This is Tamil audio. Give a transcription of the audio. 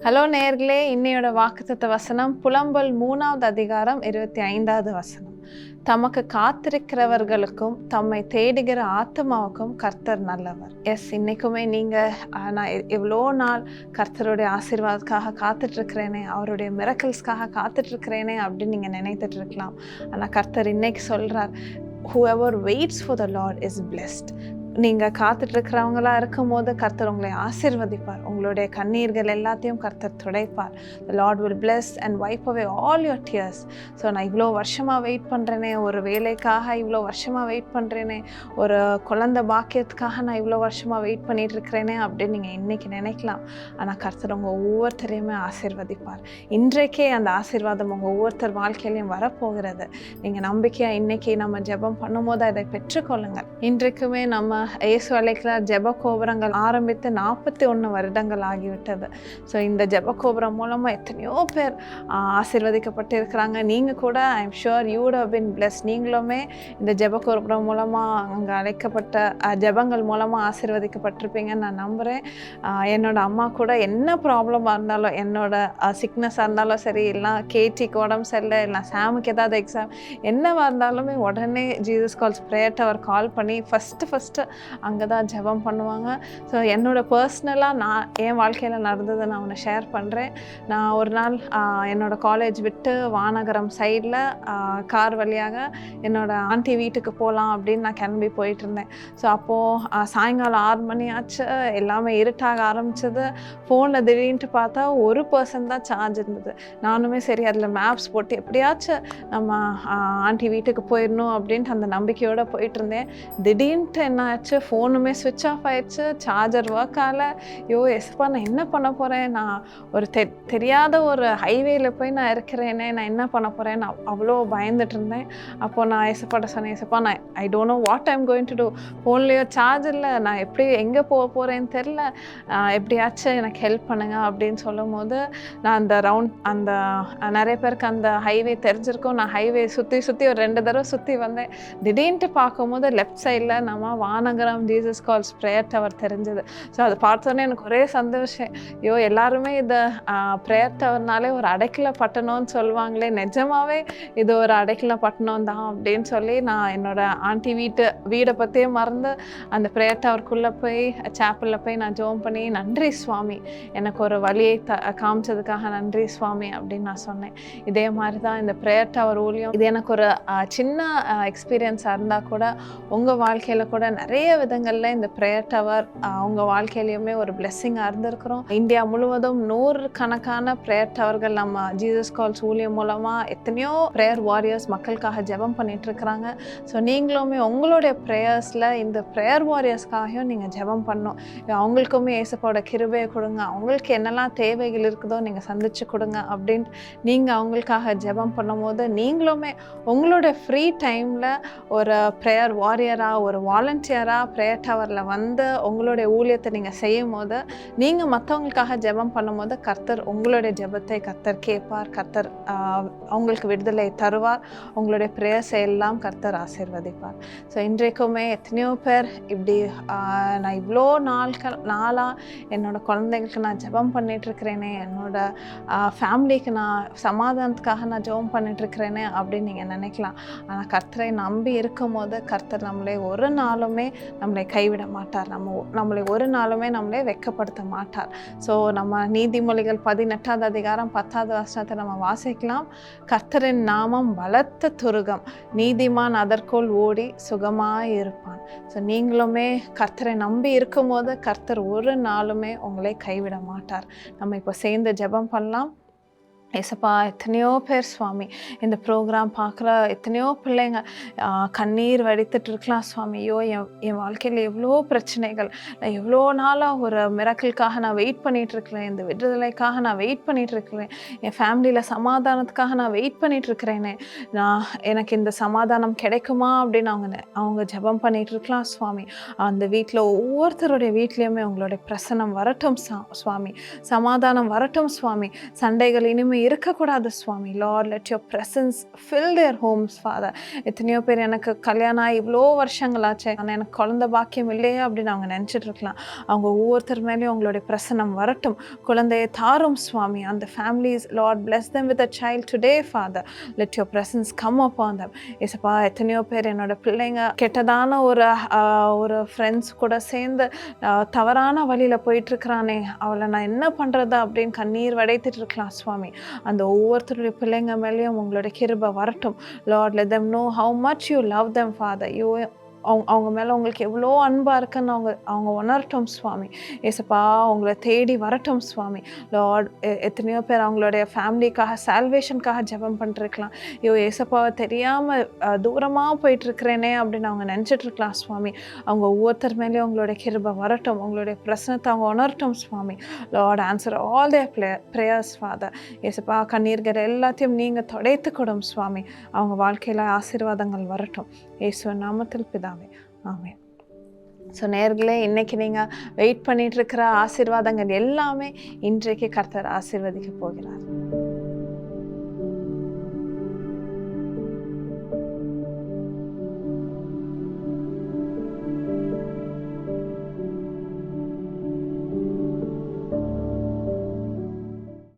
ஹலோ நேயர்களே, இன்னையோட வாக்குத்தத்த வசனம் புலம்பல் 3வது அதிகாரம் 25வது வசனம். தமக்கு காத்திருக்கிறவர்களுக்கும் தம்மை தேடுகிற ஆத்மாவுக்கும் கர்த்தர் நல்லவர். இன்னைக்குமே நீங்க நான் எவ்வளோ நாள் கர்த்தருடைய ஆசீர்வாதத்துக்காக காத்துட்டு இருக்கிறேனே, அவருடைய மிரக்கல்ஸ்க்காக காத்துட்டு இருக்கிறேனே அப்படின்னு நீங்க நினைத்துட்டு இருக்கலாம். ஆனா கர்த்தர் இன்னைக்கு சொல்றார், whoever waits for the Lord is blessed. நீங்கள் காத்துட்ருக்கிறவங்களா இருக்கும் போது கர்த்தர் உங்களை ஆசீர்வதிப்பார். உங்களுடைய கண்ணீர்கள் எல்லாத்தையும் கர்த்தர் துடைப்பார். The Lord will bless and wipe away all your tears. So நான் இவ்வளோ வருஷமாக வெயிட் பண்ணுறேனே, ஒரு வேலைக்காக இவ்வளோ வருஷமாக வெயிட் பண்ணுறேனே, ஒரு குழந்தை பாக்கியத்துக்காக நான் இவ்வளோ வருஷமாக வெயிட் பண்ணிட்டு இருக்கிறேனே அப்படின்னு நீங்கள் இன்றைக்கி நினைக்கலாம். ஆனால் கர்த்தர் உங்கள் ஒவ்வொருத்தரையுமே ஆசீர்வதிப்பார். இன்றைக்கே அந்த ஆசீர்வாதம் உங்கள் ஒவ்வொருத்தர் வாழ்க்கையிலையும் வரப்போகிறது. நீங்கள் நம்பிக்கையாக இன்றைக்கி நம்ம ஜெபம் பண்ணும்போது அதை பெற்றுக்கொள்ளுங்கள். இன்றைக்குமே நம்ம இயேசு அழைக்கிறார் ஜெப கோபுரங்கள் ஆரம்பித்து 41 வருடங்கள் ஆகிவிட்டது. ஸோ இந்த ஜெப கோபுரம் மூலமாக எத்தனையோ பேர் ஆசீர்வதிக்கப்பட்டு இருக்கிறாங்க. நீங்கள் கூட I'm sure you would have been blessed. நீங்களுமே இந்த ஜெப கோபுரம் மூலமாக அங்கே அழைக்கப்பட்ட ஜெபங்கள் மூலமாக ஆசீர்வதிக்கப்பட்டிருப்பீங்கன்னு நான் நம்புகிறேன். என்னோட அம்மா கூட என்ன ப்ராப்ளமாக இருந்தாலும், என்னோட சிக்னஸாக இருந்தாலும் சரி, இல்லை கேட்டிக்கு உடம்பு சரியில்லை, இல்லை சாமுக்கு ஏதாவது எக்ஸாம் என்னவாக இருந்தாலுமே உடனே ஜீசஸ் கால்ஸ் ப்ரேயர் டவர் கால் பண்ணி ஃபஸ்ட்டு அங்கே தான் ஜெபம் பண்ணுவாங்க. ஸோ என்னோடய பர்சனலாக நான் என் வாழ்க்கையில் நடந்ததை நான் ஒன்று ஷேர் பண்ணுறேன். நான் ஒரு நாள் என்னோடய காலேஜ் விட்டு வானகரம் சைடில் கார் வழியாக என்னோடய ஆண்டி வீட்டுக்கு போகலாம் அப்படின்னு நான் கிளம்பி போயிட்டுருந்தேன். ஸோ அப்போது சாயங்காலம் 6 மணி ஆச்சு, எல்லாமே இருட்டாக ஆரம்பிச்சது. ஃபோனில் திடீர்னு பார்த்தா 1% தான் சார்ஜ் இருந்தது. நானுமே சரி அதில் மேப்ஸ் போட்டு எப்படியாச்சும் நம்ம ஆண்டி வீட்டுக்கு போயிடணும் அப்படின்ட்டு அந்த நம்பிக்கையோடு போயிட்டுருந்தேன். திடீர்னுட்டு என்ன ஆச்சு, ஃபோனுமே ஸ்விட்ச் ஆஃப் ஆயிடுச்சு, சார்ஜர் ஒர்க் ஆகலை. எஸ்ப்பா நான் என்ன பண்ண போகிறேன், நான் ஒரு தெரியாத ஒரு ஹைவேல போய் நான் இருக்கிறேனே, நான் என்ன பண்ண போகிறேன், நான் அவ்வளோ பயந்துட்டு இருந்தேன். அப்போது நான் ஏசப்பாட்ட சொன்னேன், ஏசப்பா நான் I don't know what I'm going to do, ஃபோன்லேயோ சார்ஜ் இல்லை, நான் எப்படி எங்கே போக போகிறேன்னு தெரில, எப்படியாச்சும் எனக்கு ஹெல்ப் பண்ணுங்க அப்படின்னு சொல்லும் போது நான் அந்த நிறைய பேருக்கு அந்த ஹைவே தெரிஞ்சிருக்கும். நான் ஹைவே சுற்றி ஒரு 2 தடவை சுற்றி வந்தேன். திடீர்னுட்டு பார்க்கும்போது லெஃப்ட் சைடில் நம்ம Vanagaram Jesus calls prayer tower தெரிஞ்சது. ஸோ அதை பார்த்தோன்னே எனக்கு ஒரே சந்தோஷம். எல்லாருமே இதை ப்ரேயர் டவர்னாலே ஒரு அடைக்கல பட்டணம்னு சொல்லுவாங்களே, நிஜமாவே இது ஒரு அடைக்கல பட்டணம் தான் அப்படின்னு சொல்லி நான் என்னோடய ஆண்டி வீடை பற்றியே மறந்து அந்த ப்ரேயர் டவருக்குள்ளே போய் சாப்பிளில் போய் நான் ஜெபம் பண்ணி, நன்றி சுவாமி, எனக்கு ஒரு வழியை காமிச்சதுக்காக நன்றி சுவாமி அப்படின்னு நான் சொன்னேன். இதே மாதிரி தான் இந்த ப்ரேயர் டவர் ஊழியம். இது எனக்கு ஒரு சின்ன எக்ஸ்பீரியன்ஸாக இருந்தால் கூட உங்கள் வாழ்க்கையில் கூட நிறைய விதங்களில் இந்த ப்ரேயர் டவர் உங்கள் வாழ்க்கையிலையுமே ஒரு பிளெஸ்ஸிங்காக இருந்திருக்கிறோம். இந்தியா முழுவதும் 100 கணக்கான ப்ரேயர் டவர்கள் நம்ம ஜீசஸ் கால்ஸ் ஊழியம் மூலமாக எத்தனையோ ப்ரேயர் வாரியர்ஸ் மக்களுக்காக ஜெபம் பண்ணிட்டு இருக்கிறாங்க. ஸோ நீங்களுமே உங்களுடைய ப்ரேயர்ஸில் இந்த ப்ரேயர் வாரியர்ஸ்க்காகவும் நீங்கள் ஜெபம் பண்ணணும். அவங்களுக்குமே ஏசப்பாவோட கிருபையை கொடுங்க, அவங்களுக்கு என்னெல்லாம் தேவைகள் இருக்குதோ நீங்கள் சந்திச்சு கொடுங்க அப்படின்ட்டு நீங்கள் அவங்களுக்காக ஜெபம் பண்ணும்போது நீங்களுமே உங்களுடைய ஃப்ரீ டைமில் ஒரு ப்ரேயர் வாரியராக, ஒரு வாலண்டியராக ப்ரேயர் டவரில் வந்து உங்களுடைய ஊழியத்தை நீங்கள் செய்யும் போது, நீங்கள் மற்றவங்களுக்காக ஜெபம் பண்ணும்போது கர்த்தர் உங்களுடைய ஜெபத்தை கர்த்தர் கேட்பார், கர்த்தர் அவங்களுக்கு விடுதலை தருவார், உங்களுடைய ப்ரேயர்ஸை எல்லாம் கர்த்தர் ஆசீர்வதிப்பார். ஸோ இன்றைக்குமே எத்தனையோ பேர் இப்படி நான் இவ்வளோ நாளாக என்னோடய குழந்தைங்களுக்கு நான் ஜெபம் பண்ணிகிட்ருக்கிறேனே, என்னோடய ஃபேமிலிக்கு நான் சமாதானத்துக்காக நான் ஜெபம் பண்ணிகிட்ருக்கிறேனே அப்படின்னு நீங்கள் நினைக்கலாம். ஆனால் கர்த்தரை நம்பி இருக்கும் போது கர்த்தர் நம்மளை ஒரு நாளுமே நம்மளை கைவிட மாட்டார். நம்மளை ஒரு நாளுமே நம்மளை வெட்கப்படுத்த மாட்டார். ஸோ நம்ம நீதிமொழிகள் 18வது அதிகாரம் 10வது வசனத்தை நம்ம வாசிக்கலாம். கர்த்தரின் நாமம் பலத்த துருகம், நீதிமான் அதற்குள் ஓடி சுகமாய் இருப்பான். ஸோ நீங்களுமே கர்த்தரை நம்பி இருக்கும்போது கர்த்தர் ஒரு நாளுமே உங்களை கைவிட மாட்டார். நம்ம இப்போ சேர்ந்து ஜெபம் பண்ணலாம். ஏசப்பா, எத்தனையோ பேர் சுவாமி இந்த ப்ரோக்ராம் பார்க்குற எத்தனையோ பிள்ளைங்க கண்ணீர் வடித்துட்டு இருக்கலாம் சுவாமி. என் வாழ்க்கையில் எவ்வளோ பிரச்சனைகள், நான் எவ்வளோ நாளாக ஒரு மிராக்கிளுக்காக நான் வெயிட் பண்ணிகிட்ருக்கிறேன், இந்த விடுதலைக்காக நான் வெயிட் பண்ணிகிட்ருக்கிறேன், என் ஃபேமிலியில் சமாதானத்துக்காக நான் வெயிட் பண்ணிகிட்ருக்கிறேனே, எனக்கு இந்த சமாதானம் கிடைக்குமா அப்படின்னு அவங்க ஜெபம் பண்ணிகிட்ருக்கலாம் சுவாமி. அந்த வீட்டில் ஒவ்வொருத்தருடைய வீட்லேயுமே உங்களுடைய பிரசன்னம் வரட்டும் சுவாமி, சமாதானம் வரட்டும் சுவாமி. சண்டைகள் இனிமேல் இருக்கக்கூடாது சுவாமி. Lord let your presence fill their homes father. எத்தனையோ பேர் எனக்கு கல்யாணம் ஆகி இவ்வளோ வருஷங்களாச்சு, ஆனால் எனக்கு குழந்தை பாக்கியம் இல்லையே அப்படின்னு அவங்க நினச்சிட்டு இருக்கலாம். அவங்க ஒவ்வொருத்தர் மேலேயும் உங்களுடைய பிரசனம் வரட்டும். குழந்தையை தாரும் சுவாமி. அந்த families Lord bless them with a child today Father. Let your presence come upon them. ஏசப்பா, எத்தனையோ பேர் என்னோட பிள்ளைங்க கெட்டதான ஒரு ஃப்ரெண்ட்ஸ் கூட சேர்ந்து தவறான வழியில் போயிட்டுருக்கிறானே, அவளை நான் என்ன பண்ணுறது அப்படின்னு கண்ணீர் வடைத்துட்டு இருக்கலாம் சுவாமி. அந்த ஒவ்வொருத்தருடைய பிள்ளைங்க மேலேயும் உங்களுடைய கிருபை வரட்டும். Lord let them know how much you love them Father. அவங்க மேலே உங்களுக்கு எவ்வளோ அன்பாக இருக்குன்னு அவங்க உணரட்டும் சுவாமி. ஏசப்பா, அவங்கள தேடி வரட்டும் சுவாமி. லார்ட், எத்தனையோ பேர் அவங்களுடைய ஃபேமிலிக்காக சால்வேஷனுக்காக ஜெபம் பண்ணிருக்கலாம். ஏசப்பாவை தெரியாமல் தூரமாக போயிட்டுருக்கிறேனே அப்படின்னு அவங்க நினச்சிட்ருக்கலாம் சுவாமி. அவங்க ஒவ்வொருத்தர் மேலேயும் அவங்களுடைய கிருபை வரட்டும். அவங்களுடைய பிரச்சனத்தை அவங்க உணரட்டும் சுவாமி. லார்ட், ஆன்சர் ஆல் தேர் ப்ரேயர்ஸ் ஃபாதர். ஏசப்பா, கண்ணீர்கள் எல்லாத்தையும் நீங்கள் தொடைத்து கொடும் சுவாமி. அவங்க வாழ்க்கையில் ஆசீர்வாதங்கள் வரட்டும். இயேசுவின் நாமத்தில் பிதாவே, ஆமென். ஸோ நேயர்களே, இன்றைக்கி நீங்கள் வெயிட் பண்ணிகிட்ருக்கிற ஆசீர்வாதங்கள் எல்லாமே இன்றைக்கு கர்த்தர் ஆசீர்வதிக்க போகிறார்.